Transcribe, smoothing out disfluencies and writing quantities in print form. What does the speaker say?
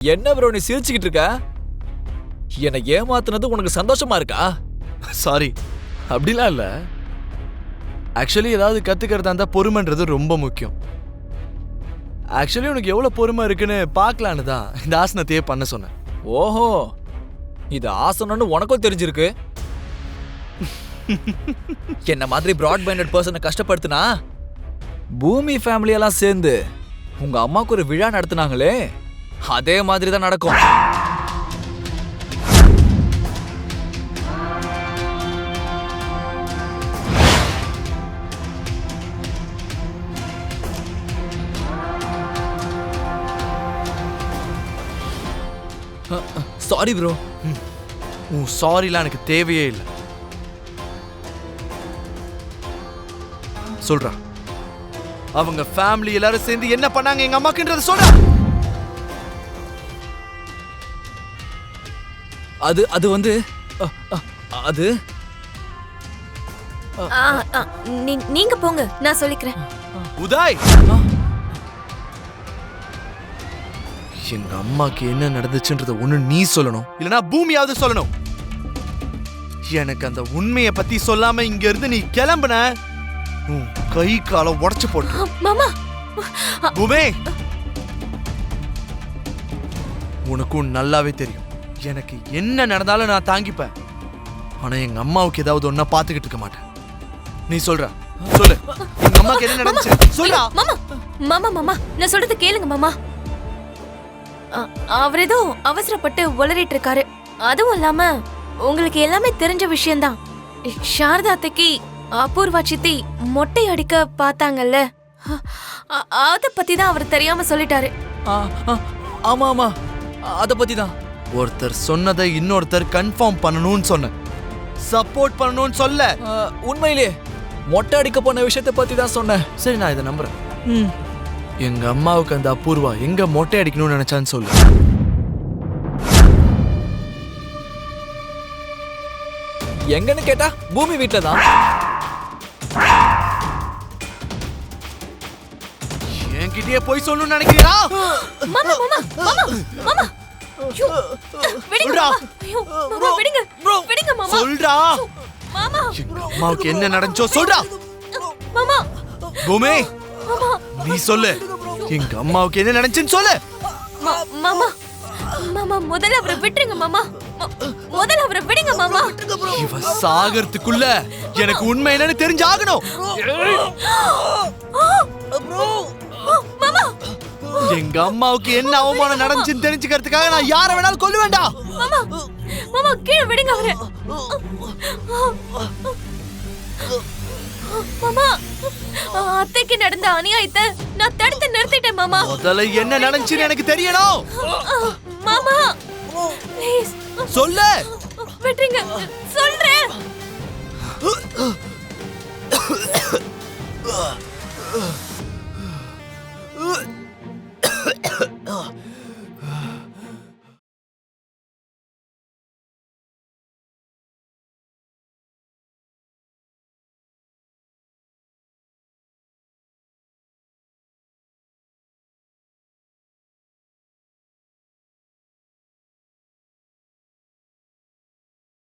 என்ன ப்ரோ நீ சிரிச்சுக்கிட்டு இருக்க? என்னை ஏமாத்துனது உனக்கு சந்தோஷமா இருக்கா? சாரி, அப்படிலாம் இல்ல. ஆக்சுவலி ஏதாவது கத்துக்கிறதா இருந்தா பொறுமைன்றது ரொம்ப முக்கியம். ஆக்சுவலி உனக்கு எவ்வளவு பொறுமை இருக்குன்னு பார்க்கலான்னு தான் இந்த ஆசனத்தையே பண்ண சொன்னேன். ஓஹோ, இது ஆசனம்னு உனக்கும் தெரிஞ்சிருக்கு. என்ன மாதிரி பிராட் மைண்டட் பர்சனை கஷ்டப்படுத்தினா பூமி ஃபேமிலி எல்லாம் சேர்ந்து உங்க அம்மாவுக்கு ஒரு விழா நடத்துனாங்களே, அதே மாதிரி தான் நடக்கும். Sorry bro. உன் சாரிலாம் எனக்கு தேவையே இல்லை. சொல்றா, அவங்க ஃபேமிலி எல்லாரும் சேர்ந்து என்ன பண்ணாங்க எங்க அம்மாக்குன்றத சொல்றா. அது வந்து அது நீங்க போங்க, நான் சொல்லிக்கிறேன். உதய், எங்க அம்மாக்கு என்ன நடந்துச்சுன்றத ஒண்ணு நீ சொல்லணும், இல்லனா பூமியாவது சொல்லணும். எனக்கு அந்த உண்மையை பத்தி சொல்லாம இங்க இருந்து நீ கிளம்புன, உன் கை காலை உடைச்சு போட்டு. மாமா, பூமே, உனக்கும் நல்லாவே தெரியும் எனக்கு என்ன நடந்தாலும் நான் தாங்கிப்பேன். ஆனா எங்க அம்மாவுக்கு ஏதாவது ஒன்னா பாத்துக்கிட்டு இருக்க மாட்டேன். நீ சொல்ற, சொல்லு, எங்க அம்மாக்கு என்ன நடந்துச்சு சொல்றா. மாமா மாமா மாமா நான் சொல்றது கேளுங்க மாமா. அவர் ஏதோ அவசரப்பட்டு உளறிட்டு இருக்காரு. அதுவும் இல்லாம உங்களுக்கு எல்லாமே தெரிஞ்ச விஷயம்தான். சாரதா அத்தைக்கு அபூர்வா சித்தி மொட்டை அடிக்க பார்த்தாங்கல்ல, அத பத்தி தான் அவர் தெரியாம சொல்லிட்டாரு. ஆமா ஆமா, அத பத்தி தான். ஒருத்தர் சொன்னதை இன்னொருத்தர் கன்ஃபார்ம் பண்ணணும்னு சொன்ன, சப்போர்ட் பண்ணணும்னு சொல்ல. உண்மையிலே மொட்டை அடிக்க போன விஷயத்தை பத்தி தான் சொன்னேன். சரி, நான் இதை நம்புறேன். எங்க அம்மாவுக்கு அந்த அபூர்வா எங்க மொட்டை அடிக்கணும்னு நினைச்சான்னு சொல்லு. எங்கன்னு கேட்டா பூமி வீட்ல தான். என்கிட்டயே போய் சொல்லணும்னு நினைக்கிறீரா? மாமா மாமா மாமா மாமா விடுங்க. ஐயோ மாமா, விடுங்க விடுங்க மாமா. சொல்றா மாமா, எங்க அம்மாவுக்கு என்ன நடந்துச்சோ சொல்றா. மாமா பூமி, நீ சொல்லு, எங்க அம்மாவுக்கு என்ன நடந்துச்சுன்னு சொல்லு. மாமா மாமா முதல்ல அவரை விட்டுருங்க மாமா. முதல்ல அவரை விடுங்க மாமா. இவ சாகறதுக்குள்ள எனக்கு உண்மை என்னன்னு தெரிஞ்சாகணும். மாமா, எங்க அம்மாவுக்கு என்ன அவமானம் நடந்துச்சுன்னு தெரிஞ்சுக்கிறதுக்காக நான் யாரை வேணாலும் கொல்ல வேண்டாம். மாமா மாமா கீழே விடுங்க அவரை. மாமா, அத்தைக்கு நடந்த அநியாயத்தை நான் தடுத்து நிறுத்திட்டேன் மாமா. முதல்ல என்ன நடந்துச்சுன்னு எனக்கு தெரியணும். மாமா ப்ளீஸ் சொல்லு. விட்டுருங்க, சொல்றேன்.